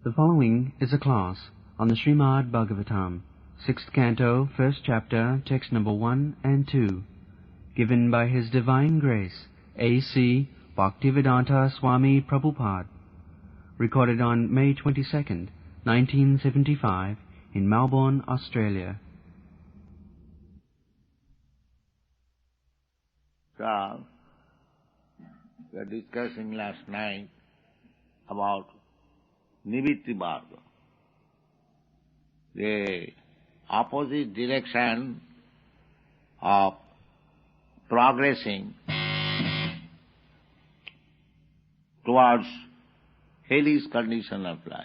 The following is a class on the Srimad Bhagavatam, 6th Canto, 1st Chapter, text number 1 and 2, given by His Divine Grace, A.C. Bhaktivedanta Swami Prabhupada, recorded on May 22nd, 1975, in Melbourne, Australia. So, we were discussing last night about Nivitti Marga, the opposite direction of progressing towards hellish condition of life.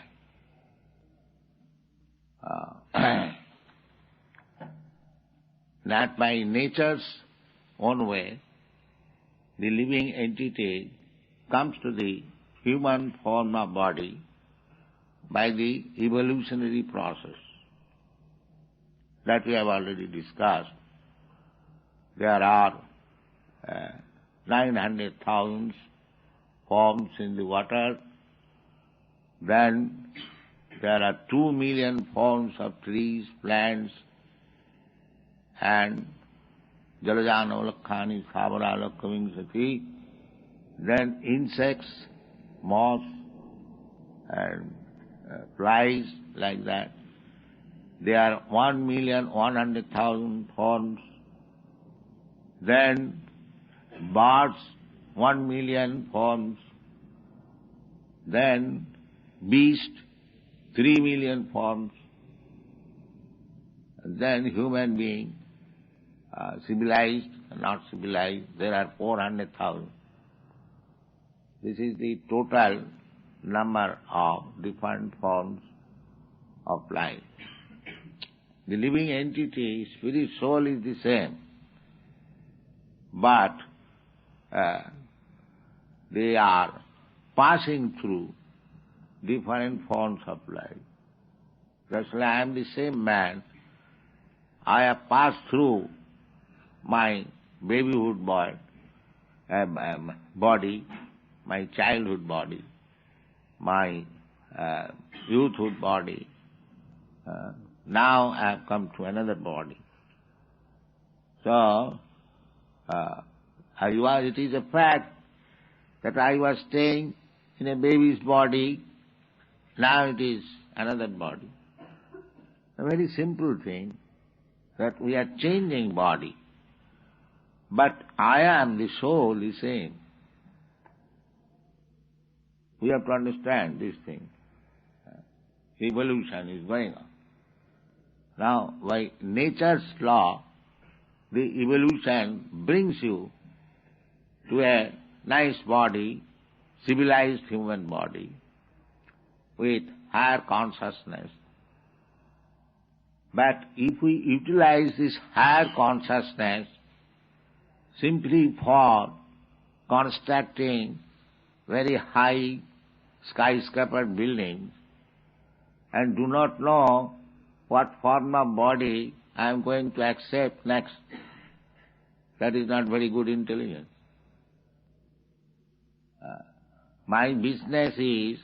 That by nature's own way, the living entity comes to the human form of body by the evolutionary process that we have already discussed. There are 900,000 forms in the water, then there are 2 million forms of trees, plants, and Jalajano Lakhani, Savarala Kavingsati, then insects, moths, and flies, like that. There are 1,100,000 forms. Then birds, 1 million forms. Then beast, 3 million forms. And then human being, civilized and not civilized, there are 400,000. This is the total number of different forms of life. The living entity, spirit soul is the same, but they are passing through different forms of life. Just like I am the same man, I have passed through my babyhood body, my childhood body, my youthhood body. Now I have come to another body. So, it is a fact that I was staying in a baby's body, now it is another body. A very simple thing, that we are changing body, but I am the soul the same. We have to understand this thing. Evolution is going on. Now, by nature's law, the evolution brings you to a nice body, civilized human body, with higher consciousness. But if we utilize this higher consciousness simply for constructing very high skyscraper buildings and do not know what form of body I am going to accept next, that is not very good intelligence. My business is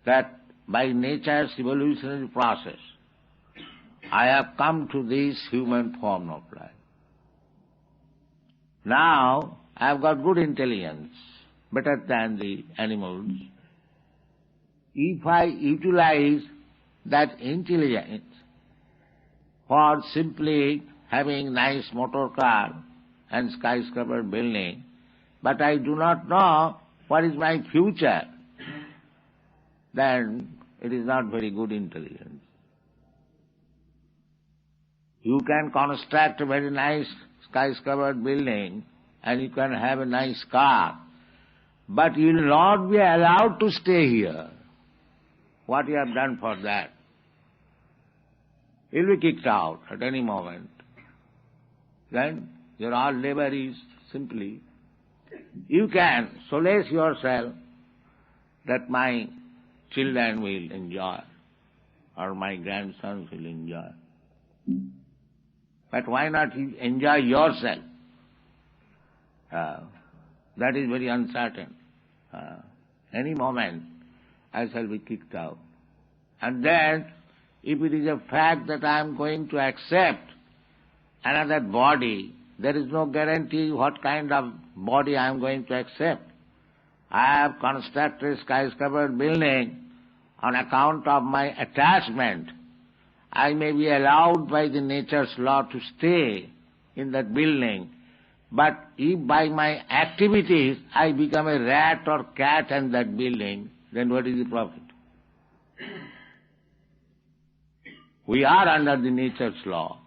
that by nature's evolutionary process, I have come to this human form of life. Now, I have got good intelligence, better than the animals. If I utilize that intelligence for simply having nice motor car and skyscraper building, but I do not know what is my future, then it is not very good intelligence. You can construct a very nice skyscraper building and you can have a nice car, but you will not be allowed to stay here. What you have done for that? You will be kicked out at any moment. Then your all labor is simply, you can solace yourself that my children will enjoy or my grandsons will enjoy. But why not you enjoy yourself? That is very uncertain. Any moment I shall be kicked out. And then, if it is a fact that I am going to accept another body, there is no guarantee what kind of body I am going to accept. I have constructed a skyscraper building on account of my attachment. I may be allowed by the nature's law to stay in that building, but if by my activities I become a rat or cat in that building, then what is the profit? We are under the nature's law.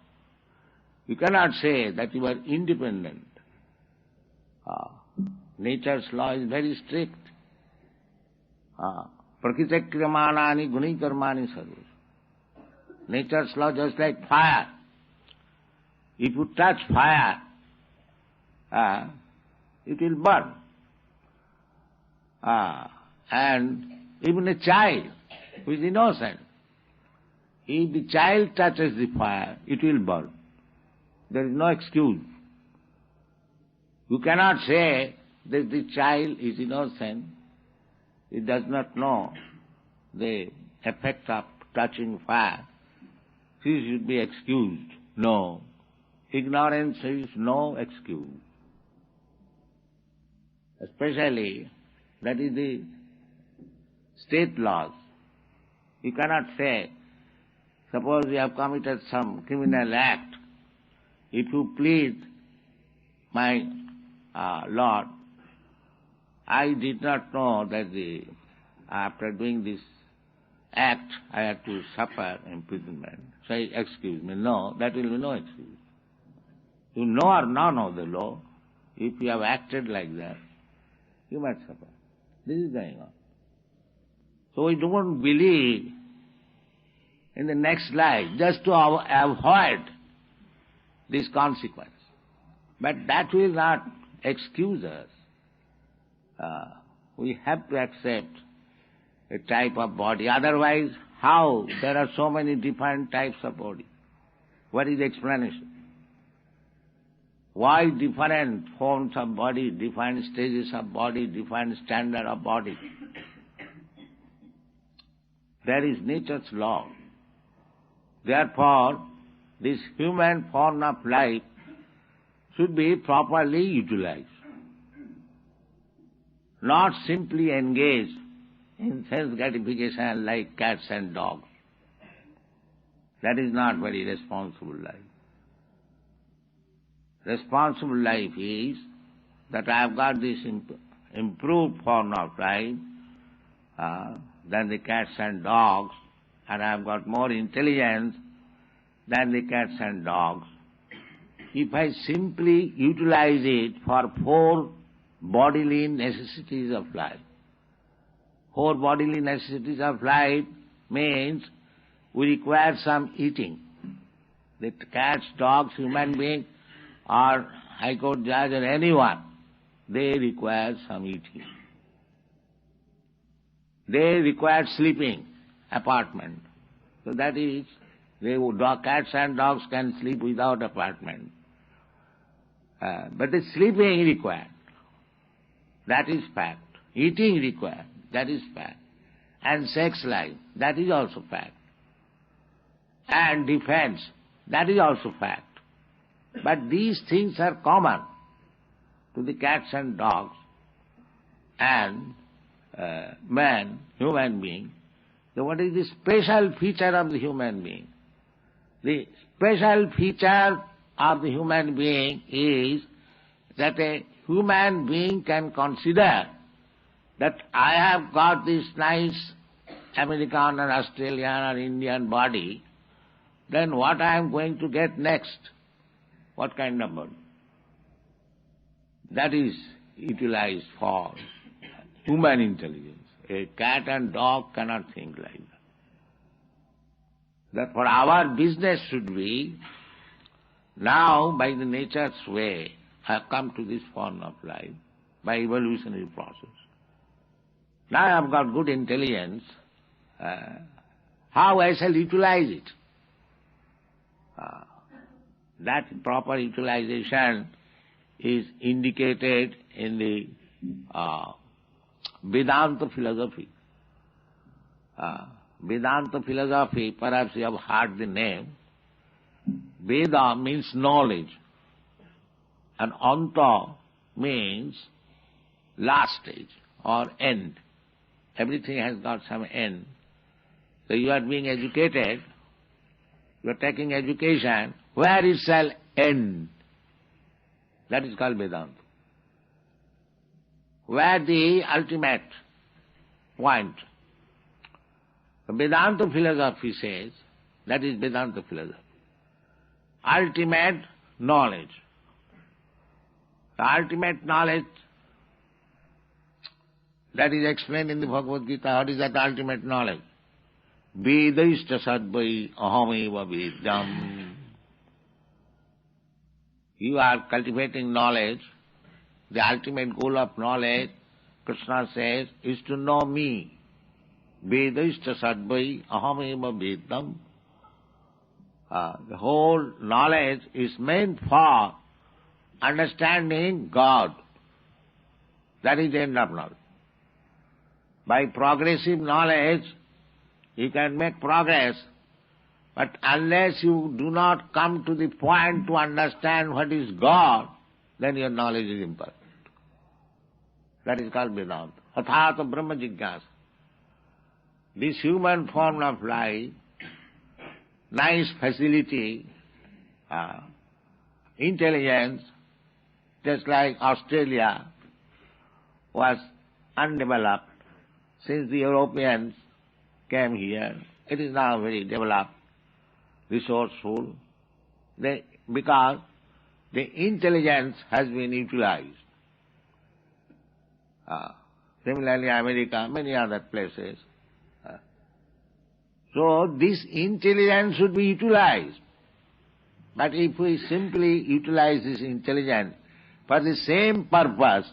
You cannot say that you are independent. Nature's law is very strict. Prakritakriyamanani gunikarmani sarva. Nature's law just like fire. If you touch fire, it will burn. And even a child who is innocent, if the child touches the fire, it will burn. There is no excuse. You cannot say that the child is innocent, he does not know the effect of touching fire. He should be excused. No. Ignorance is no excuse. Especially, that is the state laws. You cannot say, suppose you have committed some criminal act, if you plead, my Lord, I did not know that after doing this act I had to suffer imprisonment. So excuse me. No, that will be no excuse. You know or not know the law. If you have acted like that, you must suffer. This is going on. So we don't believe in the next life just to avoid this consequence. But that will not excuse us. We have to accept a type of body. Otherwise, how? There are so many different types of body. What is the explanation? Why different forms of body, different stages of body, different standard of body? There is nature's law. Therefore, this human form of life should be properly utilized. Not simply engaged in sense gratification like cats and dogs. That is not very responsible life. Responsible life is that I have got this improved form of life than the cats and dogs, and I have got more intelligence than the cats and dogs. If I simply utilize it for 4 bodily necessities of life, 4 bodily necessities of life means we require some eating. The cats, dogs, human beings, or High Court judge or anyone, they require some eating. They require sleeping, apartment. So that is, cats and dogs can sleep without apartment. But the sleeping required. That is fact. Eating required. That is fact. And sex life. That is also fact. And defense. That is also fact. But these things are common to the cats and dogs and man, human being. So what is the special feature of the human being? The special feature of the human being is that a human being can consider that I have got this nice American or Australian or Indian body, then what I am going to get next? What kind of body? That is utilized for human intelligence. A cat and dog cannot think like that. Therefore our business should be, now by the nature's way, I have come to this form of life, by evolutionary process. Now I have got good intelligence, how I shall utilize it? That proper utilization is indicated in the Vedanta philosophy. Vedanta philosophy, perhaps you have heard the name. Veda means knowledge, and Anta means last stage or end. Everything has got some end. So you are being educated, you are taking education, where it shall end. That is called Vedanta. Where the ultimate point. The Vedanta philosophy says, that is Vedanta philosophy, ultimate knowledge. The ultimate knowledge that is explained in the Bhagavad Gita. What is that ultimate knowledge? Vedaishta sadvai ahameva vedam. You are cultivating knowledge. The ultimate goal of knowledge, Krishna says, is to know me. Vedaishta sadvai ahameva vedam. The whole knowledge is meant for understanding God. That is the end of knowledge. By progressive knowledge, you can make progress, but unless you do not come to the point to understand what is God, then your knowledge is imperfect. That is called Vedanta. Athata Brahma Jigyasa. This human form of life, nice facility, intelligence, just like Australia was undeveloped since the Europeans came here. It is now very developed, resourceful, because the intelligence has been utilized. Similarly, America, many other places. So this intelligence should be utilized. But if we simply utilize this intelligence for the same purpose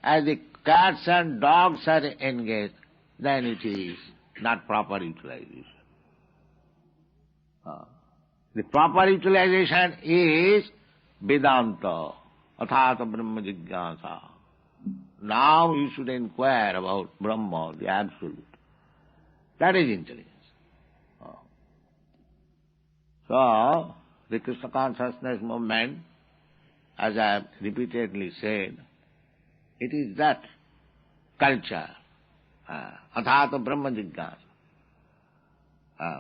as the cats and dogs are engaged, then it is not proper utilization. The proper utilization is Vedanta, Athata Brahma Jigyasa. Now you should inquire about Brahma, the Absolute. That is intelligence. So, the Krishna consciousness movement, as I have repeatedly said, it is that culture, Athata Brahma Jigyasa.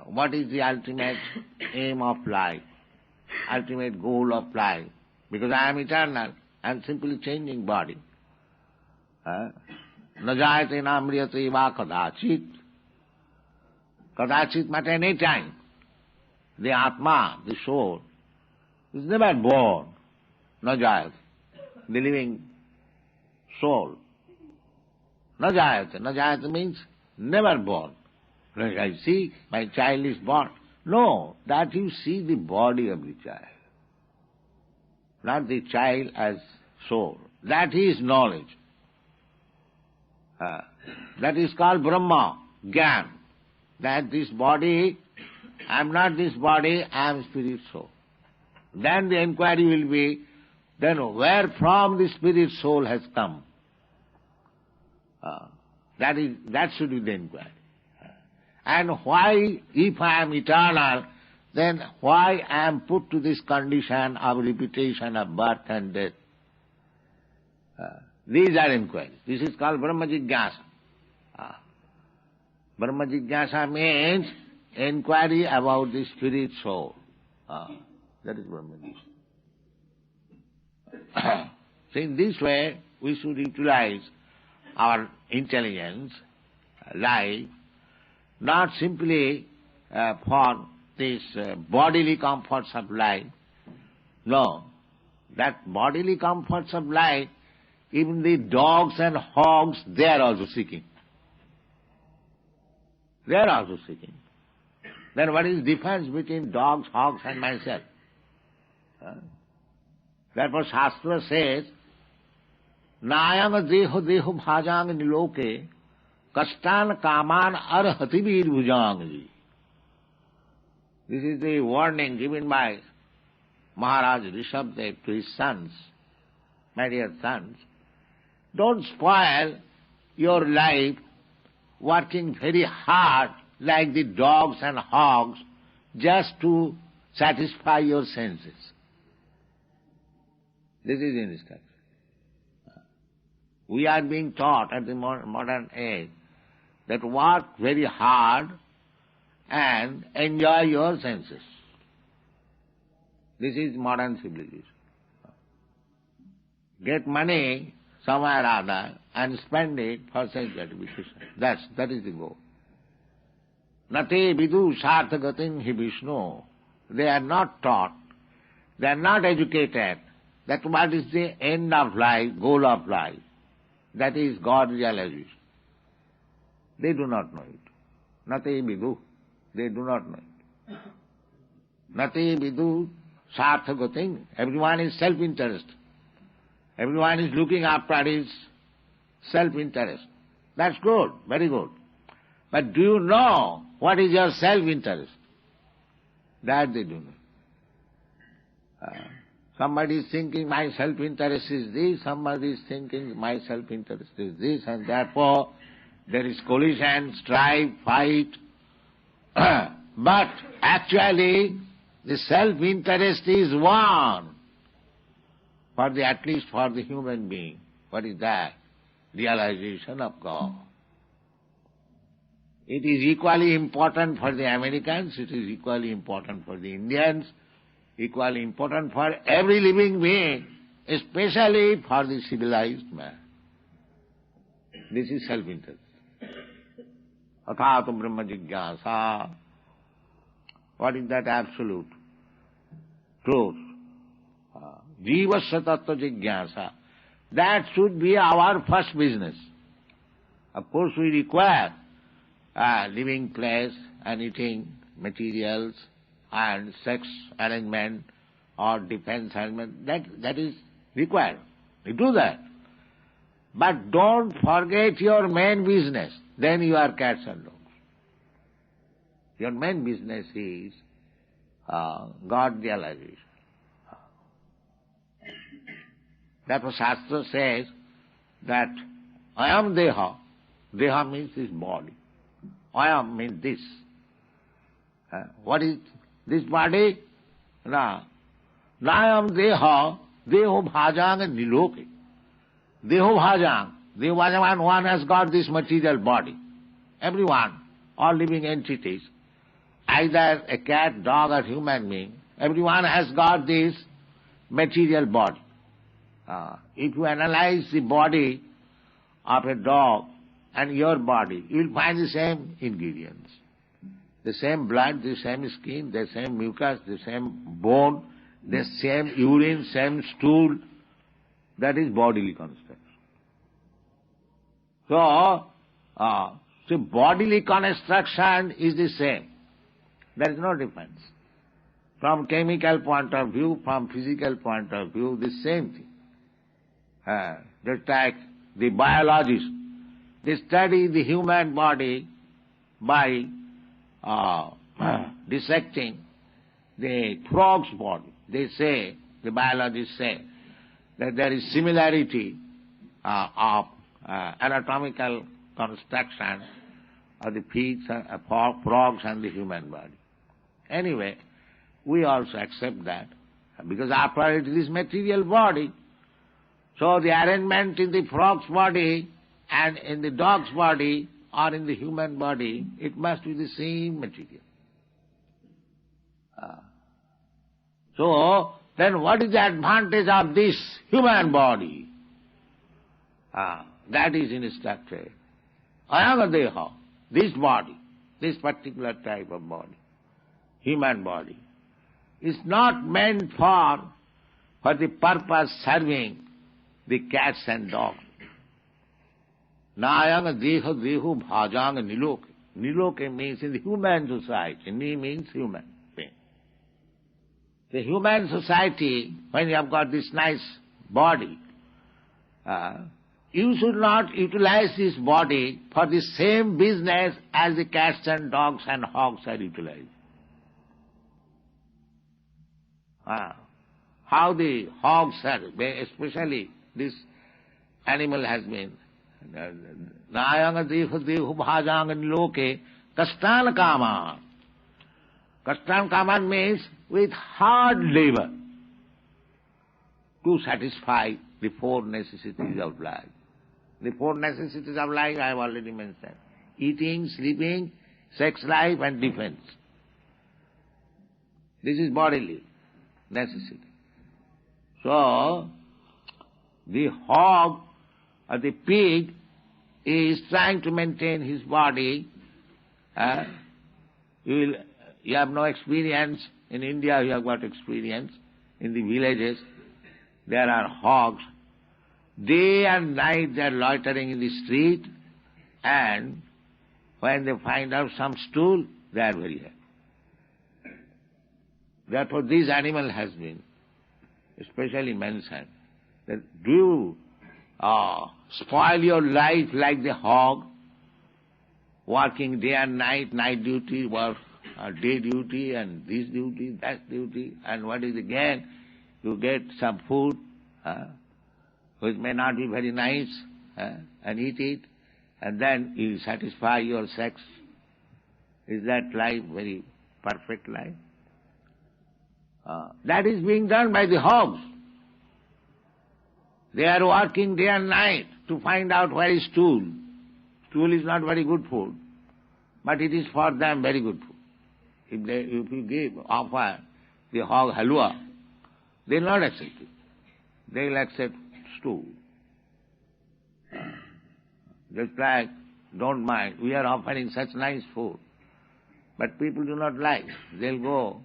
What is the ultimate aim of life, ultimate goal of life? Because I am eternal, I am simply changing body. Na jayate namriyate va kadachit. Kadachit at any time. The Atma, the soul, is never born. Na jayate, the living soul. Na jayate. Na jayate means never born. Like I see, my child is born. No, that you see the body of the child, not the child as soul. That is knowledge. That is called Brahma, Gyan. That this body, I am not this body, I am spirit soul. Then the inquiry will be, then where from the spirit soul has come? That should be the inquiry. And why, if I am eternal, then why I am put to this condition of repetition of birth and death? These are inquiries. This is called Brahma Jigyasa. Brahma Jigyasa means inquiry about the spirit soul. That is Brahma Jigyasa. So in this way, we should utilize our intelligence, life, not simply for these bodily comforts of life. No, that bodily comforts of life, even the dogs and hogs, they are also seeking. They are also seeking. Then what is the difference between dogs, hogs and myself? Therefore Shastra says, Nayang deho deho bhajang niloke kastan kaman arhati vir bhujang. This is the warning given by Maharaj Rishabdev to his sons. My dear sons, don't spoil your life working very hard like the dogs and hogs just to satisfy your senses. This is instruction. We are being taught at the modern age that work very hard and enjoy your senses. This is modern civilization. Get money somewhere or other and spend it for sense gratification. That is the goal. Nate vidu sarthagatin hi Vishnu. They are not taught, they are not educated that what is the end of life, goal of life. That is God realization. They do not know it. Nate vidu. They do not know it. Nate vidu sarthagatin. Everyone is self-interest. Everyone is looking after his self-interest. That's good, very good. But do you know what is your self-interest? That they do not. Somebody is thinking my self-interest is this, somebody is thinking my self-interest is this, and therefore there is collision, strife, fight. But actually the self-interest is one. At least for the human being. What is that? Realization of God. It is equally important for the Americans, it is equally important for the Indians, equally important for every living being, especially for the civilized man. This is self-interest. Athātu brahma jigyāsa. What is that absolute truth? Jivasya tattva jigyasa. That should be our first business. Of course we require living place and eating materials and sex arrangement or defense arrangement. That is required. We do that. But don't forget your main business. Then you are cats and dogs. Your main business is God realization. Therefore Shastra says that I am Deha. Deha means this body. I am means this. What is this body? I am Deha. Deho bhajang niloke. Deho bhajang. Deho bhajang, one has got this material body. Everyone, all living entities, either a cat, dog or human being, everyone has got this material body. If you analyze the body of a dog and your body, you will find the same ingredients. The same blood, the same skin, the same mucus, the same bone, the same urine, same stool. That is bodily construction. So bodily construction is the same. There is no difference. From chemical point of view, from physical point of view, the same thing. Just like the biologists, they study the human body by dissecting the frog's body. They say, the biologists say, that there is similarity of anatomical construction of the pigs, frogs and the human body. Anyway, we also accept that, because after all it is material body. So the arrangement in the frog's body and in the dog's body or in the human body, it must be the same material. So then what is the advantage of this human body? That is instructed. Ayanga this body, this particular type of body, human body, is not meant for the purpose serving the cats and dogs. Nayanga dehu bhajanga niloke. Niloke means in the human society. Ni means human being. The human society, when you have got this nice body, you should not utilize this body for the same business as the cats and dogs and hogs are utilized. How the hogs are, especially this animal has been Nayanga dehu bhajanga niloke Kastan kama. Kastan kama means with hard labor to satisfy the four necessities of life. The four necessities of life I have already mentioned. Eating, sleeping, sex life and defense. This is bodily necessity. So, the hog or the pig is trying to maintain his body. You have no experience. In India you have got experience. In the villages there are hogs. Day and night they are loitering in the street, and when they find out some stool, they are very happy. Therefore this animal has been especially mentioned, that do you spoil your life like the hog, working day and night, night duty, work day duty, and this duty, that duty, and what is the gain? You get some food which may not be very nice, and eat it, and then you satisfy your sex. Is that life very perfect life? That is being done by the hogs. They are working day and night to find out where is stool. Stool is not very good food, but it is for them very good food. If you offer the hog halwa, they will not accept it. They will accept stool. Just like, don't mind, we are offering such nice food, but people do not like. They'll go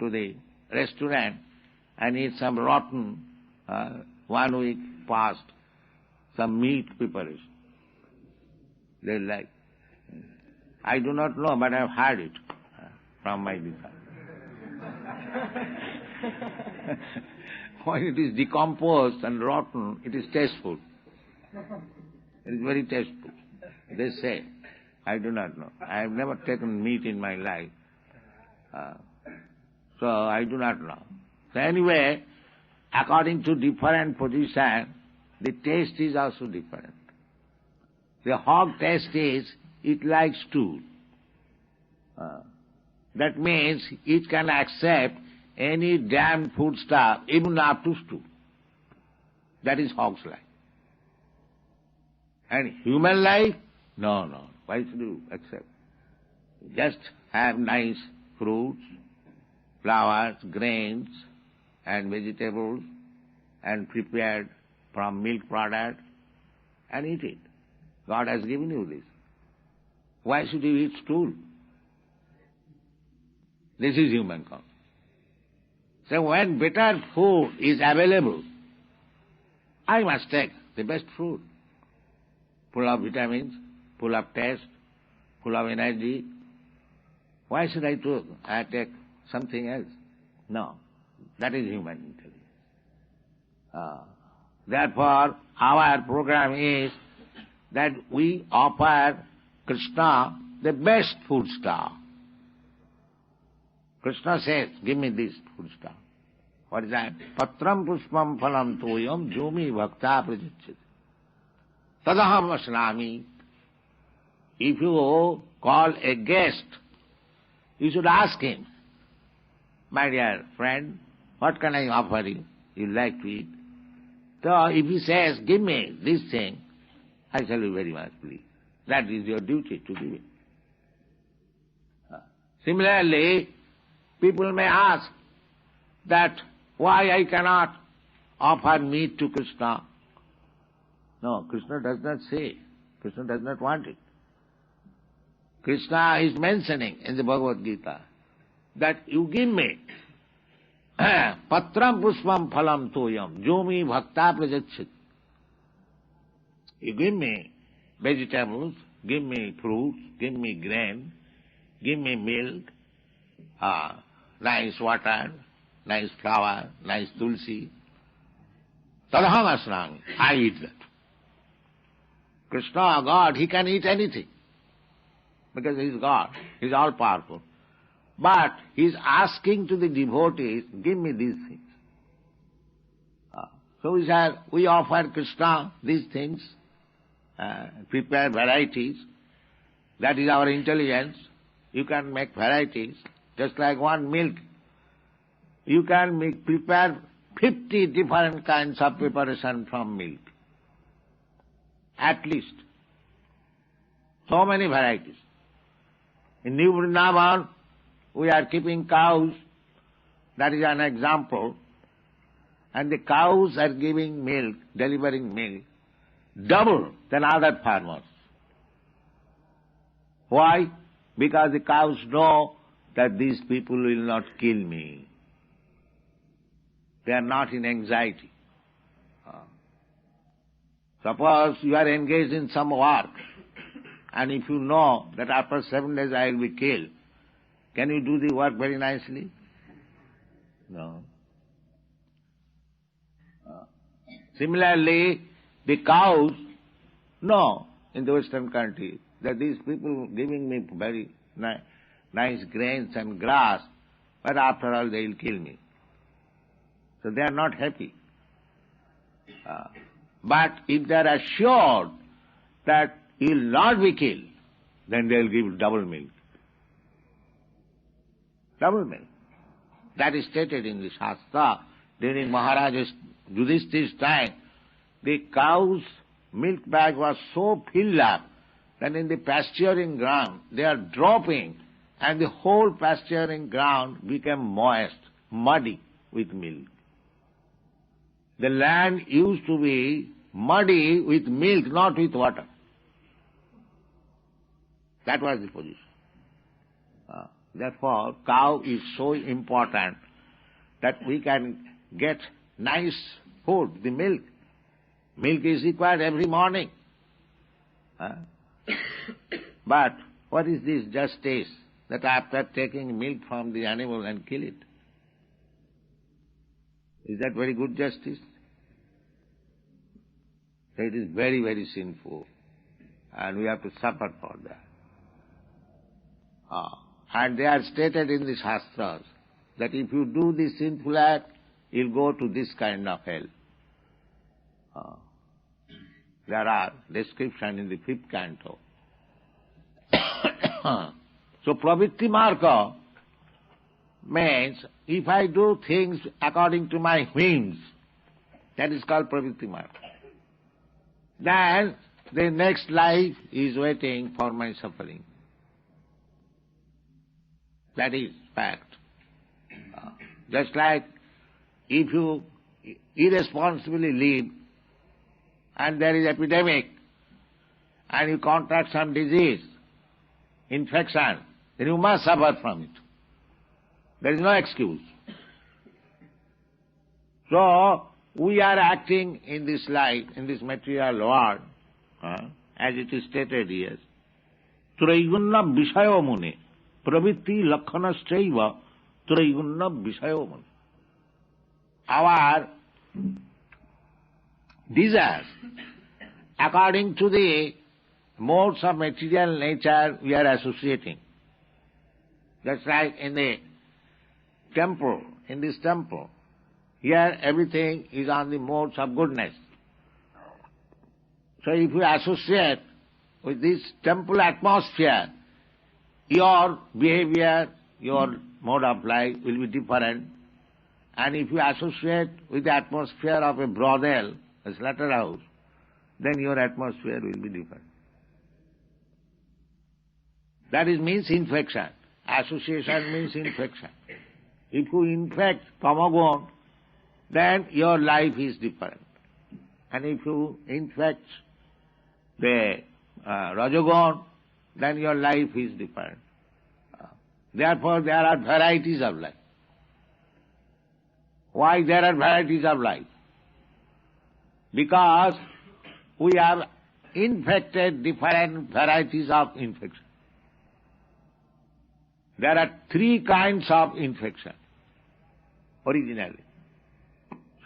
to the restaurant and eat some rotten, 1 week past, some meat preparation. They like. I do not know, but I have heard it from my disciple. When it is decomposed and rotten, it is tasteful. It is very tasteful. They say. I do not know. I have never taken meat in my life. So I do not know. So anyway, according to different position, the taste is also different. The hog taste is, it likes stool. That means it can accept any damn food stuff, even up to stool. That is hog's life. And human life? No. Why should you accept? Just have nice fruits, flowers, grains, and vegetables, and prepared from milk products, and eat it. God has given you this. Why should you eat stool? This is human concept. So when better food is available, I must take the best food, full of vitamins, full of taste, full of energy. Why should I take something else? No, that is human intelligence. Therefore, our program is that we offer Krishna the best food stuff. Krishna says, give me this food stuff. What is that? Patram pushpam phalam toyam jumi bhakta prajachyate. Tadaham asnami. If you call a guest, you should ask him, my dear friend, what can I offer you? You like to eat? So if he says, give me this thing, I shall be very much pleased. That is your duty to give it. Similarly, people may ask that why I cannot offer meat to Krishna. No, Krishna does not say. Krishna does not want it. Krishna is mentioning in the Bhagavad Gita that you give me patram pushpam phalam toyam jomi bhakta prajachyate. You give me vegetables, give me fruits, give me grain, give me milk, nice water, nice flower, nice tulsi. Tadaham asnami. I eat that. Krishna, God, he can eat anything because he is God, he is all powerful. But he is asking to the devotees, give me these things. So we offer Krishna these things, prepare varieties. That is our intelligence. you can make varieties, just like one milk. You can prepare 50 different kinds of preparation from milk. At least. So many varieties. In New Vrindavan, we are keeping cows. That is an example. And the cows are giving milk, delivering milk, double than other farmers. Why? Because the cows know that these people will not kill me. They are not in anxiety. Suppose you are engaged in some work, and if you know that after 7 days I will be killed, can you do the work very nicely? No. Similarly, the cows know in the Western country that these people giving me very nice grains and grass, but after all they will kill me. So they are not happy. But if they are assured that he will not be killed, then they will give double milk. Double milk. That is stated in the Shastra. During Maharaj Yudhishthir's time, the cow's milk bag was so filled up that in the pasturing ground they are dropping, and the whole pasturing ground became moist, muddy with milk. The land used to be muddy with milk, not with water. That was the position. Therefore, cow is so important that we can get nice food, the milk. Milk is required every morning. But what is this justice that after taking milk from the animal and kill it? Is that very good justice? It is very, very sinful, and we have to suffer for that. And they are stated in the Shastras that if you do this sinful act, you'll go to this kind of hell. There are descriptions in the 5th canto. So pravritti marga means if I do things according to my whims, that is called pravritti marga. Then the next life is waiting for my suffering. That is fact. Just like if you irresponsibly live and there is epidemic and you contract some disease, infection, then you must suffer from it. There is no excuse. So, we are acting in this life, in this material world, as it is stated here. Traigunya vishayo mune, pravritti lakhanasthaiva traigunya vishayo mune. Our desires, according to the modes of material nature we are associating. That's like in the temple, in this temple. Here everything is on the modes of goodness. So if you associate with this temple atmosphere, your behavior, your mode of life will be different. And if you associate with the atmosphere of a brothel, a slaughterhouse, then your atmosphere will be different. That means infection. Association means infection. If you infect tamagun, then your life is different. And if you infect the rajagun, then your life is different. Therefore, there are varieties of life. Why there are varieties of life? Because we have infected different varieties of infection. There are 3 kinds of infection originally.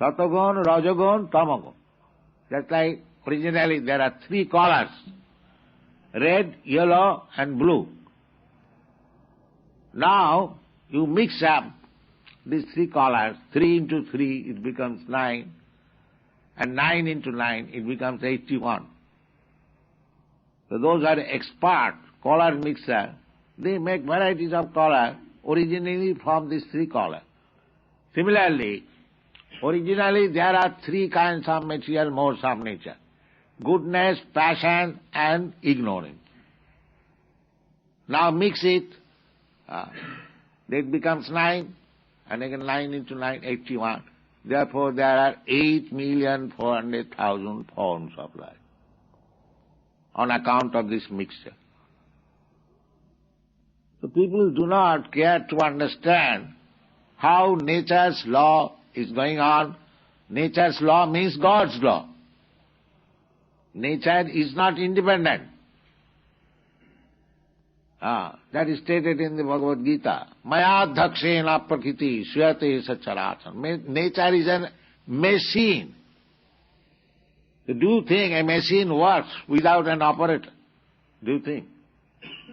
Satagun, Rajagun, Tamagun. Just like originally there are 3 colors, red, yellow and blue. Now you mix up these 3 colors, 3 into 3 it becomes 9, and 9 into 9 it becomes 81. So those are expert color mixer, they make varieties of color originally from these three colors. Similarly, originally there are three kinds of material modes of nature: goodness, passion and ignorance. Now mix it, it becomes 9, and again 9 into 9, 81. Therefore there are 8,400,000 forms of life on account of this mixture. So people do not care to understand how nature's law is going on. Nature's law means God's law. Nature is not independent. That is stated in the Bhagavad Gita. Maya dhakshena prakriti suyate sacharacham. Nature is a machine. Do you think a machine works without an operator? Do you think?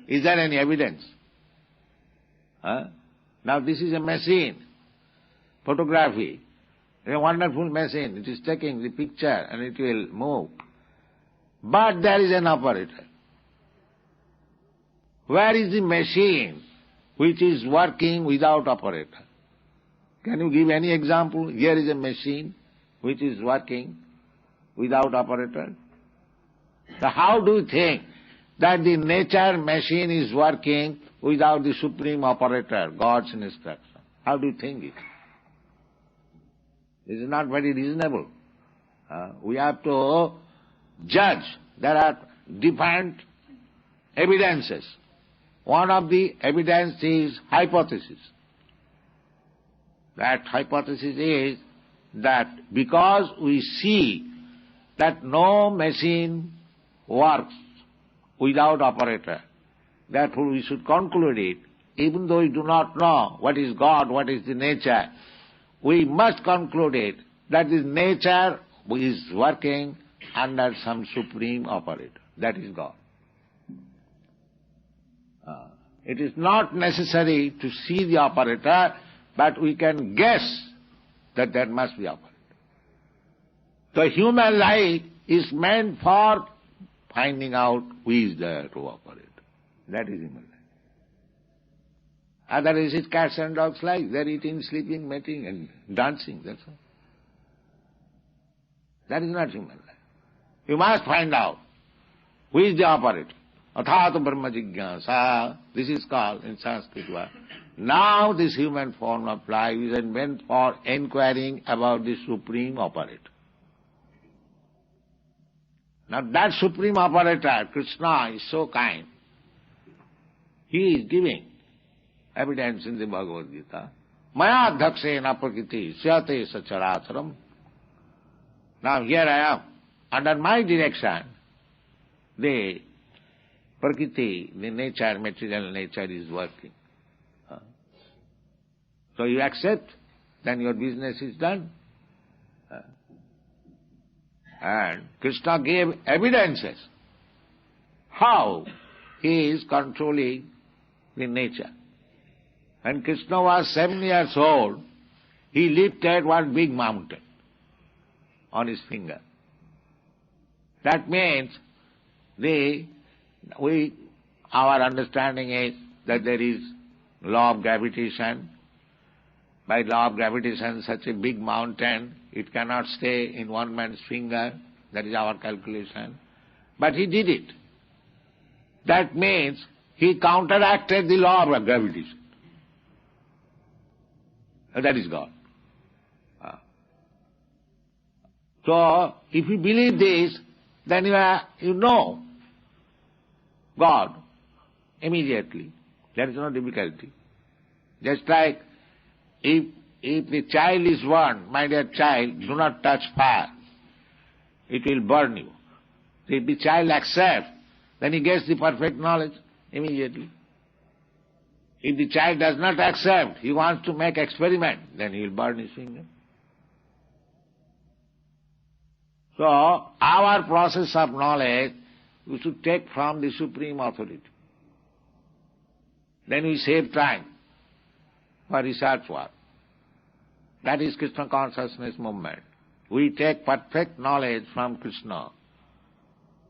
Is there any evidence? Now this is a machine. Photography. A wonderful machine. It is taking the picture and it will move. But there is an operator. Where is the machine which is working without operator? Can you give any example? Here is a machine which is working without operator. So how do you think that the nature machine is working without the supreme operator, God's instruction? How do you think it? This is not very reasonable. We have to judge. There are different evidences. One of the evidence is hypothesis. That hypothesis is that because we see that no machine works without operator, therefore we should conclude it, even though we do not know what is God, what is the nature, we must conclude it that this nature is working under some supreme operator. That is God. It is not necessary to see the operator, but we can guess that there must be operator. The human life is meant for finding out who is there to operate. That is human life. Otherwise it's cats and dogs' life. They're eating, sleeping, mating and dancing, that's all. That is not human life. You must find out who is the operator. Athata Brahma Jigyasa, this is called in Sanskrit word. Now this human form of life is meant for inquiring about the supreme operator. Now that supreme operator, Krishna, is so kind. He is giving evidence in the Bhagavad Gita. Maya dhakshena prakriti syate sacharacharam. Now here I am. Under my direction, the Prakriti, the nature, material nature is working. So you accept, then your business is done. And Krishna gave evidences how he is controlling the nature. When Krishna was 7 years old, he lifted one big mountain on his finger. That means our understanding is that there is law of gravitation. By law of gravitation, such a big mountain, it cannot stay in one man's finger. That is our calculation. But he did it. That means he counteracted the law of gravitation. That is God. So, if you believe this, then you know God immediately. There is no difficulty. Just like if the child is warned, my dear child, do not touch fire, it will burn you. So if the child accepts, then he gets the perfect knowledge immediately. If the child does not accept, he wants to make experiment, then he will burn his finger. So, our process of knowledge, we should take from the supreme authority. Then we save time for research work. That is Krishna consciousness movement. We take perfect knowledge from Krishna.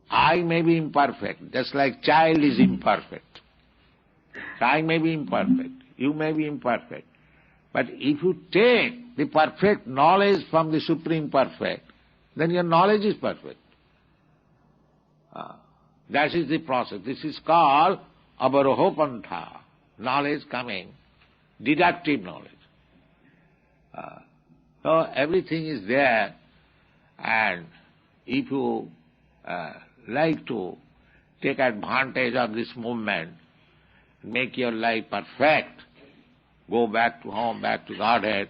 I may be imperfect, just like child is imperfect. I may be imperfect, you may be imperfect. But if you take the perfect knowledge from the Supreme Perfect, then your knowledge is perfect. That is the process. This is called avarohopantha, knowledge coming, deductive knowledge. So everything is there, and if you like to take advantage of this movement, make your life perfect, go back to home, back to Godhead,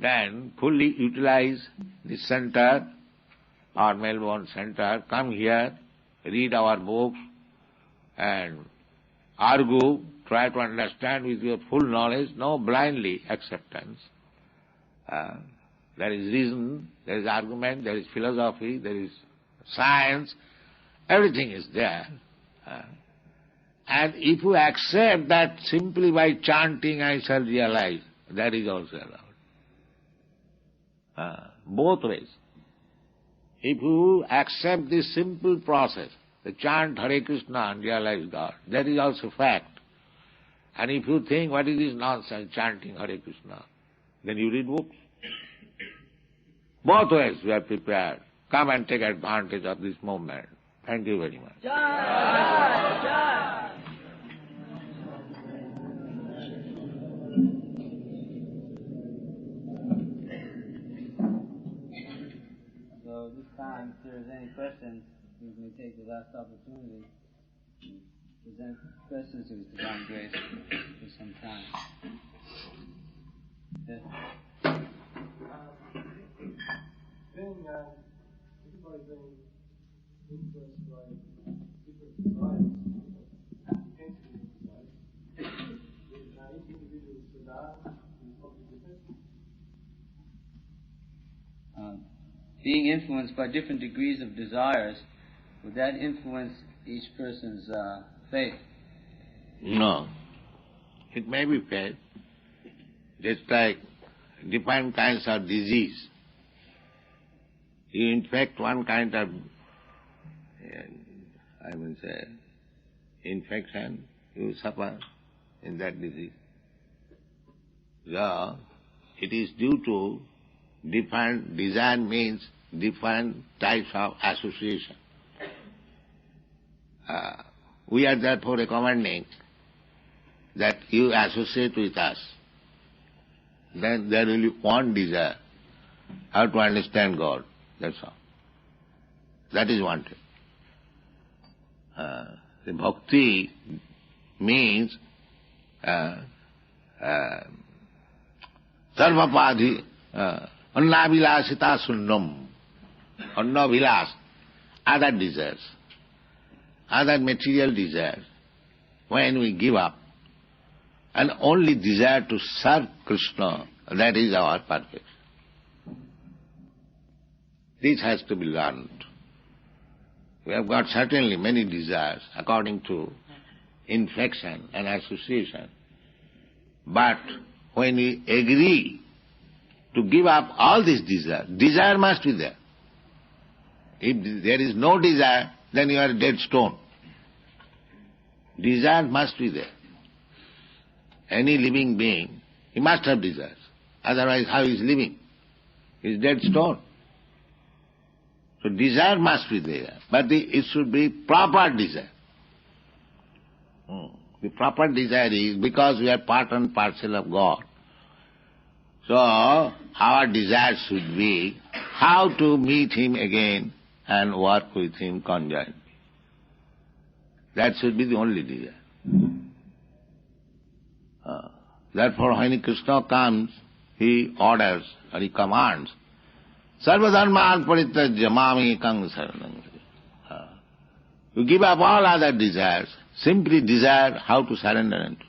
then fully utilize the center, our Melbourne center, come here, read our books and argue, try to understand with your full knowledge, no blindly acceptance. There is reason, there is argument, there is philosophy, there is science, everything is there. And if you accept that simply by chanting I shall realize, that is also allowed. Both ways. If you accept this simple process, the chant Hare Krishna and realize God, that is also fact. And if you think what is this nonsense chanting Hare Krishna, then you read books. Both ways we are prepared. Come and take advantage of this movement. Thank you very much. Jai, Jai. So this time, if there's any questions, we may take the last opportunity to present questions to His Divine Grace for some time. Yes. Everybody's being influenced by different desires, intensity of desires. Each individual's desire is probably different. Being influenced by different degrees of desires, would that influence each person's faith? No. It may be faith. Just like different kinds of disease. You infect one kind of, I will say, infection, you suffer in that disease. So, it is due to different desire means different types of association. We are therefore recommending that you associate with us. Then there will be one desire, how to understand God. That's all. That is wanted. The bhakti means sarvapadhi annavilasita sunnam. Annavilas, other desires, other material desires, when we give up, and only desire to serve Krishna, that is our perfection. This has to be learned. We have got certainly many desires according to infection and association. But when we agree to give up all these desires, desire must be there. If there is no desire, then you are a dead stone. Desire must be there. Any living being, he must have desires. Otherwise, how is living? He is dead stone. So desire must be there, but it should be proper desire. The proper desire is because we are part and parcel of God. So our desire should be how to meet Him again and work with Him conjointly. That should be the only desire. Therefore, when Krishna comes, He orders or He commands, Sarvadharman parityajya mamekam saranam. You give up all other desires, simply desire how to surrender unto.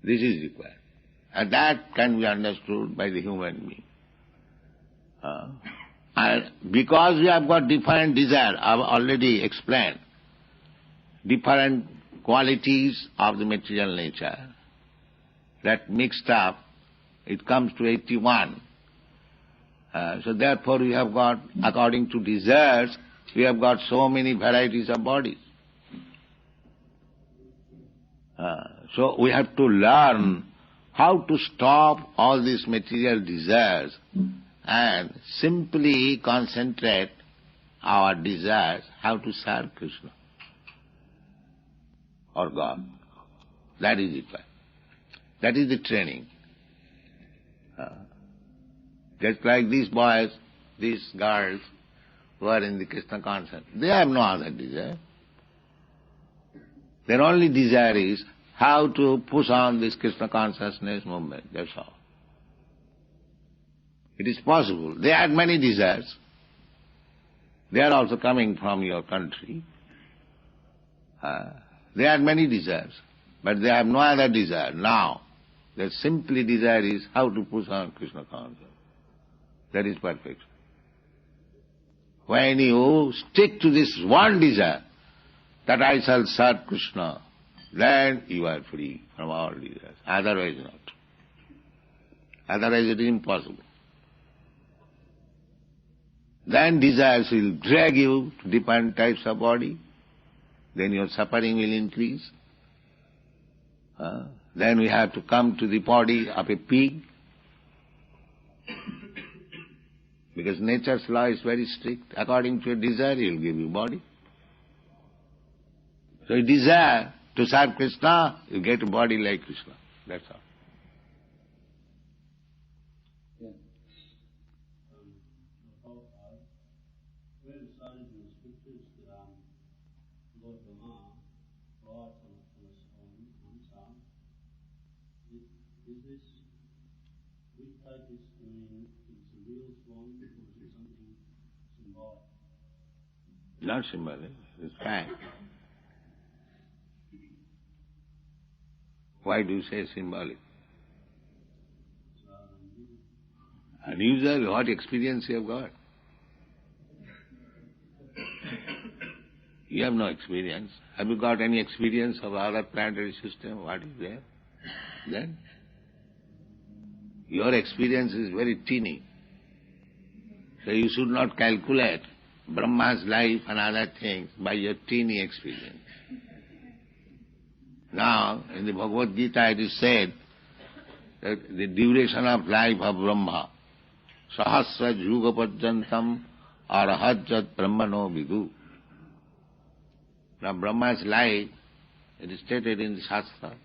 This is required. And that can be understood by the human being. And because we have got different desire, I have already explained, different qualities of the material nature, that mixed up, it comes to 81. So therefore we have got, according to desires, we have got so many varieties of bodies. So we have to learn how to stop all these material desires and simply concentrate our desires how to serve Krishna or God. That is it. That is the training. Just like these boys, these girls who are in the Krishna consciousness, they have no other desire. Their only desire is how to push on this Krishna consciousness movement, that's all. It is possible. They had many desires. They are also coming from your country. They had many desires, but they have no other desire now. Their simply desire is how to push on Krishna consciousness. That is perfect. When you stick to this one desire, that I shall serve Krishna, then you are free from all desires. Otherwise not. Otherwise it is impossible. Then desires will drag you to different types of body. Then your suffering will increase. Then we have to come to the body of a pig. Because nature's law is very strict. According to your desire, he will give you body. So you desire to serve Krishna, you get a body like Krishna. That's all. Yeah. Where it started in the scriptures that Lord Brahma brought from his own son, is this, which type is, it's a real form or is it something symbolic? Not symbolic, it's fact. Why do you say symbolic? Unusual, what experience you have got? You have no experience. Have you got any experience of other planetary system? What is there? Then? Your experience is very teeny. So you should not calculate Brahma's life and other things by your teeny experience. Now, in the Bhagavad Gita it is said that the duration of life of Brahma, sahasra juga parjantam arahajat brahmano vidu. Now Brahma's life, it is stated in the Shastra.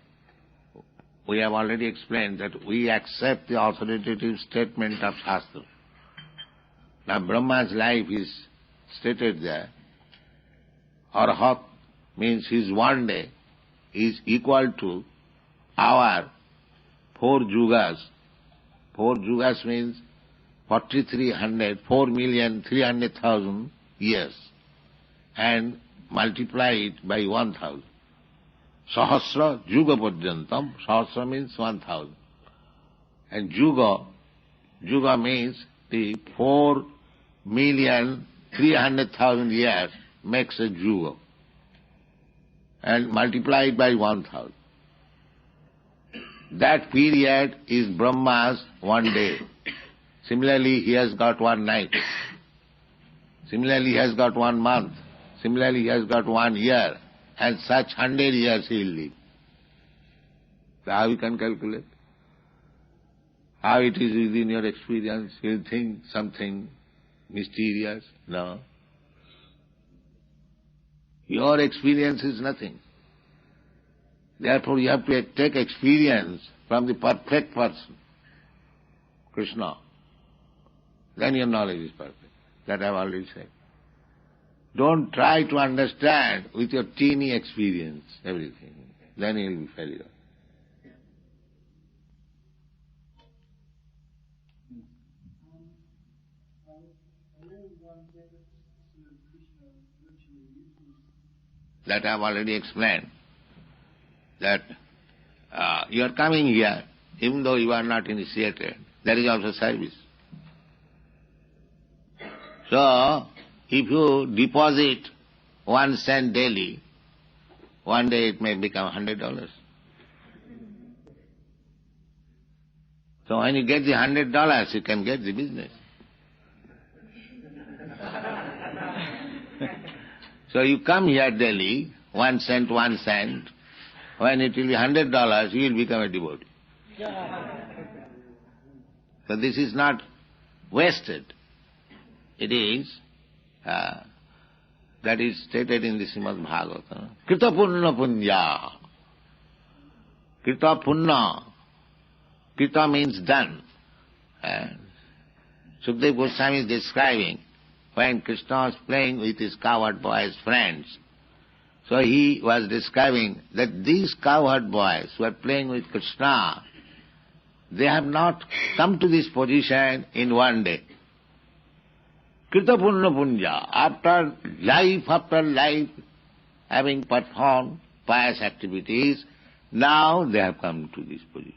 We have already explained that we accept the authoritative statement of Shastra. Now Brahma's life is stated there. Arahat means his one day is equal to our 4 yugas. 4 yugas means 4,300,000 years, and multiply it by 1,000. Sahasra juga parjantam. Sahasra means 1,000. And juga means the 4,300,000 years makes a juga. And multiplied by 1,000. That period is Brahma's one day. Similarly, he has got one night. Similarly, he has got 1 month. Similarly, he has got 1 year. And such 100 years he will live. So how you can calculate? How it is within your experience? You think something mysterious? No. Your experience is nothing. Therefore you have to take experience from the perfect person, Krishna. Then your knowledge is perfect. That I have already said. Don't try to understand with your teeny experience everything. Then you will be failure. That I have already explained. That you are coming here, even though you are not initiated, there is also service. So, if you deposit 1 cent daily, one day it may become $100. So when you get the $100, you can get the business. So you come here daily, 1 cent, when it will be $100, you will become a devotee. So this is not wasted. It is, that is stated in the Srimad Bhagavatam. Krita punna punya. Krita punna. Krita means done. And Sukadeva Goswami is describing when Krishna was playing with his cowherd boys' friends. So he was describing that these cowherd boys who are playing with Krishna, they have not come to this position in one day. Krita punna punya, after life, having performed pious activities, now they have come to this position,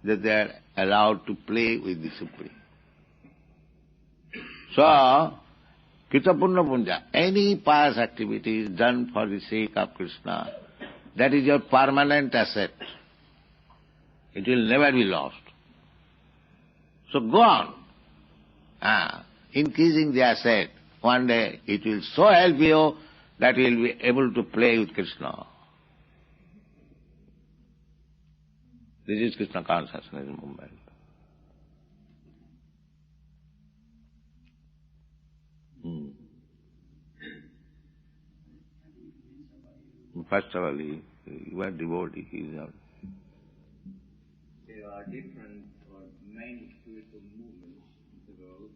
that they are allowed to play with the Supreme. So, Krita punna punya, any pious activity done for the sake of Krishna, that is your permanent asset. It will never be lost. So go on, increasing the asset. One day it will so help you that you will be able to play with Krishna. This is Krishna consciousness movement. First of all, you are devotee, he is not. There are different or many spiritual movements in the world.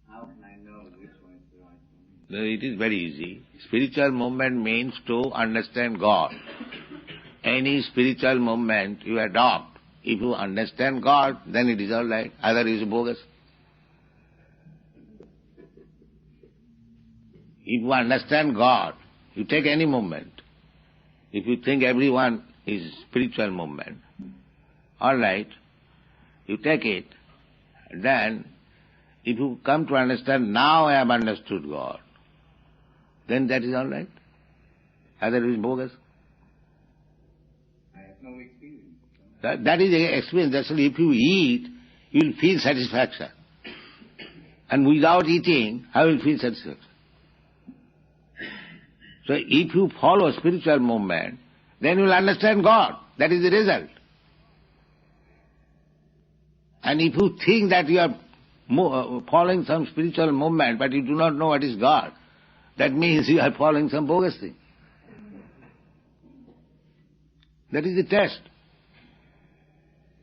How can I know which one is the right one? It is very easy. Spiritual movement means to understand God. Any spiritual movement you adopt, if you understand God, then it is all right. Otherwise it is bogus. If you understand God, you take any movement. If you think everyone is spiritual movement, all right, you take it. Then, if you come to understand, now I have understood God, then that is all right. Otherwise bogus. I have no experience. That is the experience. That's why if you eat, you will feel satisfaction. And without eating, how will you feel satisfaction? So if you follow spiritual movement, then you will understand God. That is the result. And if you think that you are following some spiritual movement, but you do not know what is God, that means you are following some bogus thing. That is the test.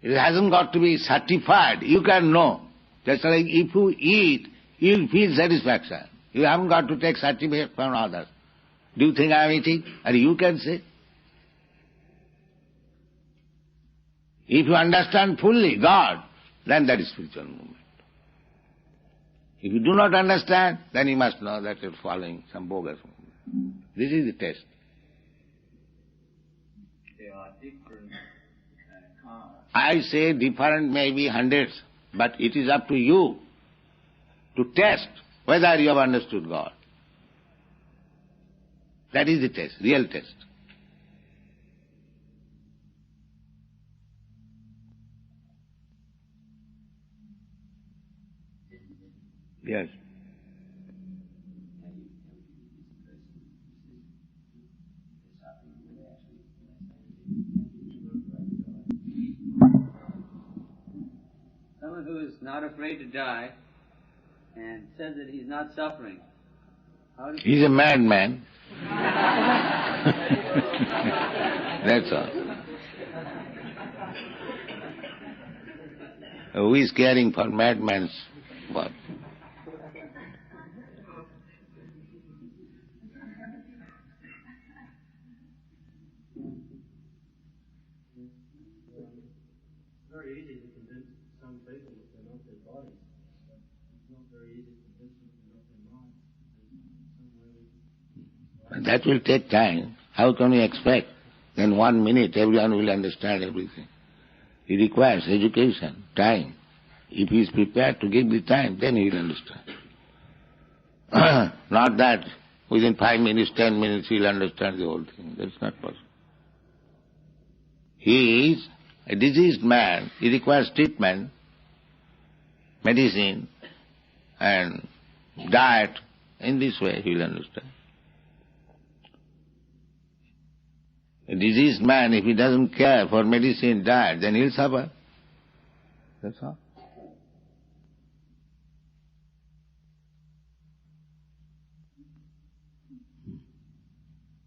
It hasn't got to be certified. You can know. Just like if you eat, you will feel satisfaction. You haven't got to take certificate from others. Do you think I am eating? And you can say. If you understand fully God, then that is spiritual movement. If you do not understand, then you must know that you are following some bogus movement. This is the test. There are different I say different may be hundreds, but it is up to you to test whether you have understood God. That is the test, real test. Yes. Someone who is not afraid to die and says that he's not suffering. He's a madman. That's all. Who is caring for madman's what? Very easy to convince some people that they're not their bodies. It's not very easy to convince them they're not their minds. That will take time. How can we expect? In 1 minute everyone will understand everything. It requires education, time. If he is prepared to give the time, then he will understand. Not that within 5 minutes, 10 minutes he will understand the whole thing. That's not possible. He is a diseased man. He requires treatment, medicine, and diet. In this way he will understand. A diseased man, if he doesn't care for medicine, diet, then he'll suffer. That's all.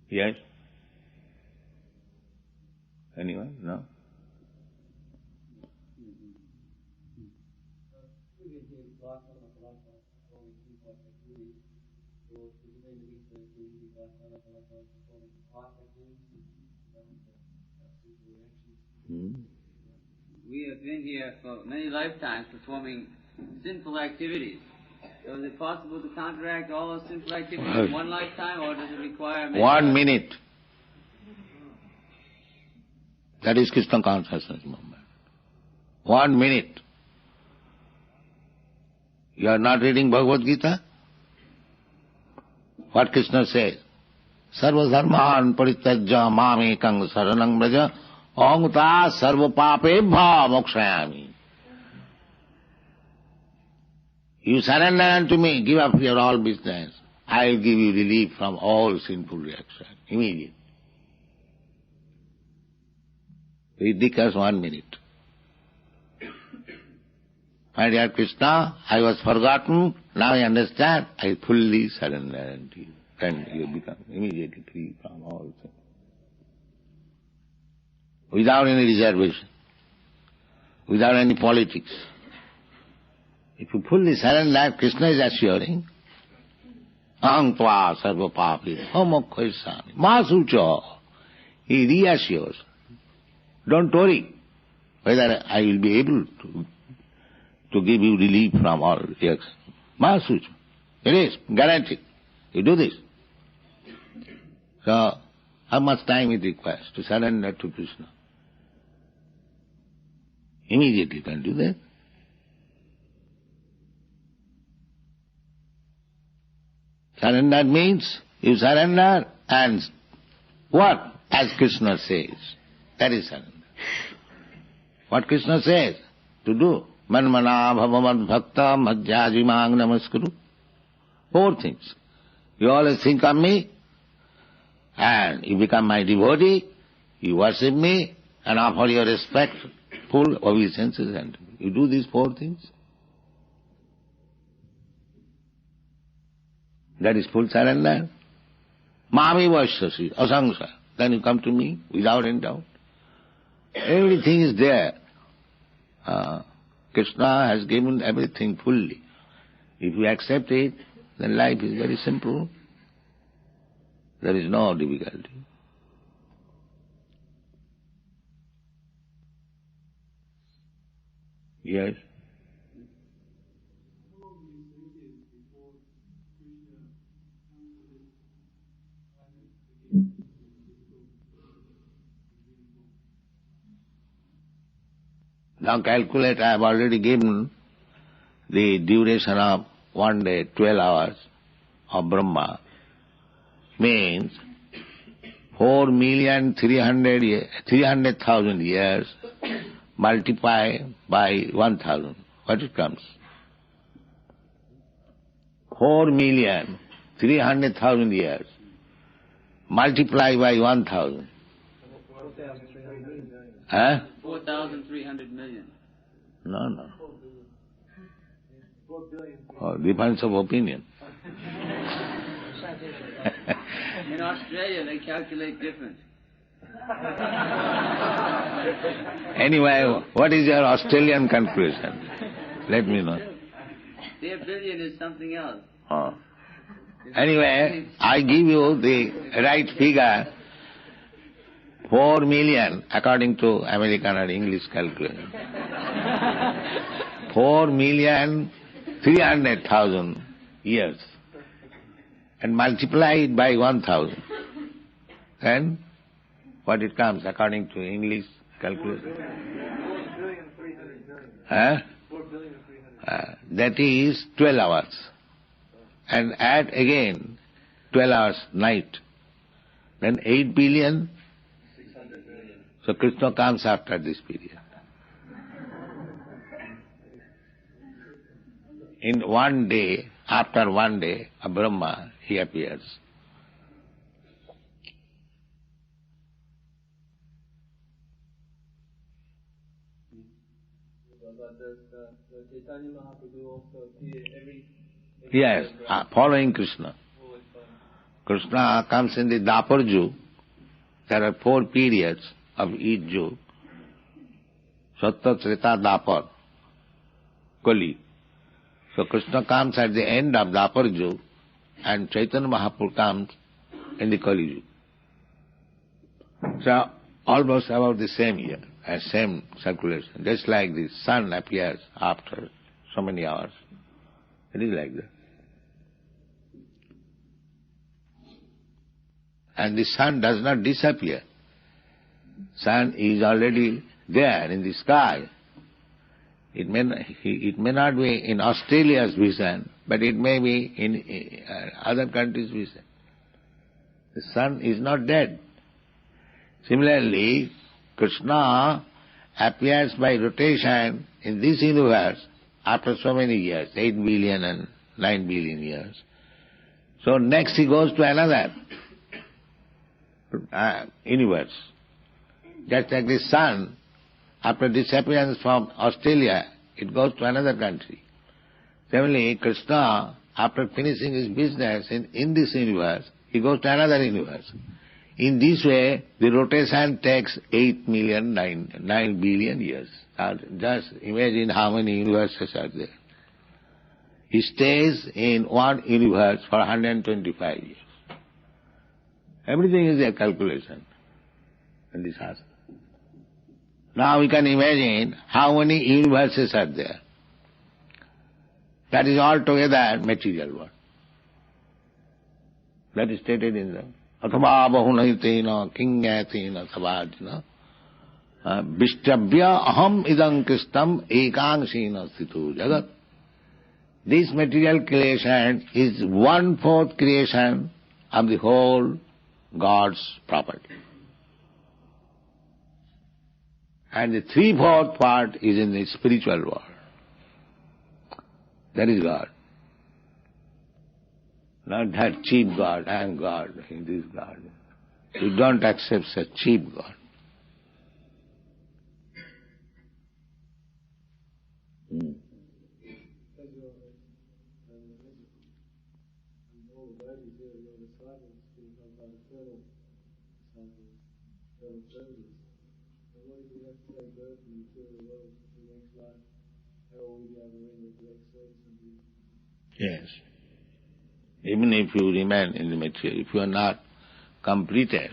Yes? Anyone? No? We have been here for many lifetimes performing sinful activities. So is it possible to counteract all those sinful activities in one lifetime, or does it require many 1 minute. That is Krishna consciousness movement. 1 minute. You are not reading Bhagavad Gita? What Krishna says? Sarva dharman parityajya mamekang saranang braja ahangta sarva papebha mokshayami. You surrender unto me, give up your all business. I will give you relief from all sinful reaction, immediately. It becomes 1 minute. My dear Krishna, I was forgotten, now I understand, I fully surrender unto you. Then you become immediately free from all things. Without any reservation, without any politics. If you fully surrender, Krishna is assuring, aham tva sarva papi mokshayami masucha. He reassures. Don't worry whether I will be able to give you relief from all reactions. Masucha. It is guaranteed. You do this. So, how much time it requires to surrender to Krishna? Immediately you can do that. Surrender means you surrender and what? As Krishna says. That is surrender. What Krishna says to do. Manmana bhavamad bhakta madhyajimang namaskuru. 4 things. You always think of me and you become my devotee, you worship me and offer your respectful obeisances and you do these 4 things. That is full surrender. Mami vaishyasi asangsa. Then you come to me without any doubt. Everything is there. Krishna has given everything fully. If you accept it, then life is very simple. There is no difficulty. Yes? Now calculate, I have already given the duration of 1 day, 12 hours of Brahma, means 4,300,000 years multiply by 1,000. What it comes? 4,300,000 years multiply by 1,000. 4,300 million. No. Oh, depends of opinion. In Australia, they calculate different. Anyway, what is your Australian conclusion? Let me know. Their billion is something else. Oh. Anyway, I give you the right figure. 4 million, according to American or English calculation. 4,300,000 years. And multiply it by 1,000. Then, what it comes according to English calculation? 4,300,000,000. That is 12 hours. And add again 12 hours night. Then 8 billion. So Krishna comes after this period. In 1 day, after 1 day of Brahma, he appears. But does the Chaitanya Mahaprabhu also appear every Yes, following Krishna. Krishna comes in the Dapar Yug. There are 4 periods of each Yug. Sattva, Treta, Dapar, Kali. So Krishna comes at the end of Dapar Yug and Chaitanya Mahaprabhu comes in the Kali Yug. So almost about the same year, same circulation. Just like the sun appears after so many hours. It is like that. And the sun does not disappear. Sun is already there in the sky. It may not be in Australia's vision, but it may be in other countries' vision. The sun is not dead. Similarly, Krishna appears by rotation in this universe after so many years, 8 billion and 9 billion years. So next he goes to another universe. Just like the sun, after disappearance from Australia, it goes to another country. Similarly, Krishna, after finishing his business in this universe, he goes to another universe. In this way, the rotation takes 8 million, 9 billion years. Just imagine how many universes are there. He stays in one universe for 125 years. Everything is a calculation in this house. Now we can imagine how many universes are there. That is altogether material world. That is stated in the Atava Bahunaitina Kingatina Savajna Vishtabhya Aham Idam Kristam Ekangsina Situ Jagat. This material creation is 1/4 creation of the whole God's property. And the 3/4 part is in the spiritual world. That is God. Not that cheap God, I am God, in this God. You don't accept such cheap God. Yes. Even if you remain in the material, if you are not completed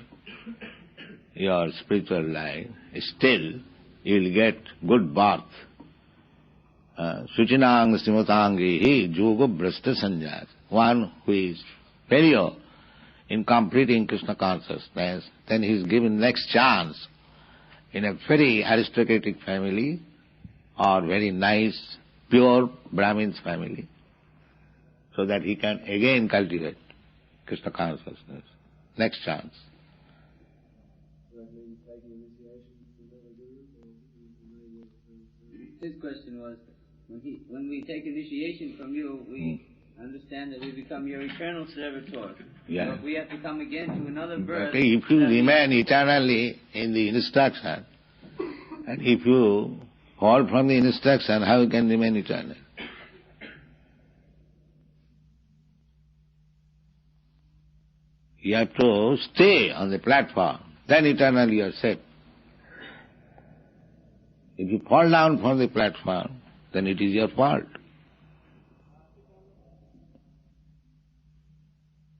your spiritual life, still you will get good birth. Suchinang Srimatangi Yoga Brasta Sanjat. One who is failure in completing Krishna consciousness, then he is given next chance in a very aristocratic family or very nice, pure Brahmin's family, so that he can again cultivate Krishna consciousness. Next chance. His question was, when we take initiation from you, we understand that we become your eternal servitor. Yeah. So if we have to come again to another birth... Okay, if you remain eternally in the instruction, and if you fall from the instruction, how you can remain eternal? You have to stay on the platform, then eternally you are safe. If you fall down from the platform, then it is your fault.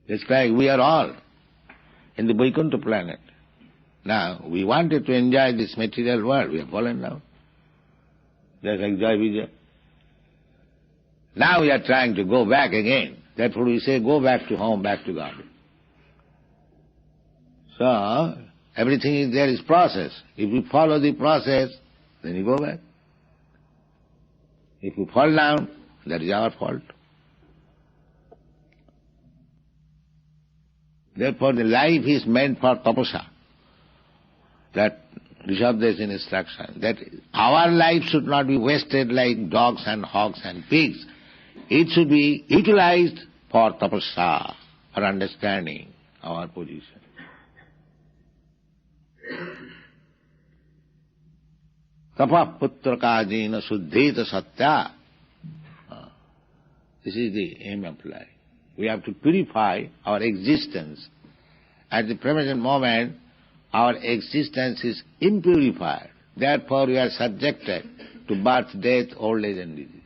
It's like we are all in the Vaikuntha planet. Now, we wanted to enjoy this material world, we have fallen down. Just like Jai Vijay. Now we are trying to go back again. Therefore we say, go back to home, back to God. So, everything is there is process. If you follow the process, then you go back. If you fall down, that is our fault. Therefore the life is meant for tapasya. That Rishabdev is in instruction. That our life should not be wasted like dogs and hogs and pigs. It should be utilized for tapasya, for understanding our position. Tapah putra kajina suddheta satya. This is the aim of life. We have to purify our existence. At the present moment, our existence is impurified. Therefore, we are subjected to birth, death, old age and disease.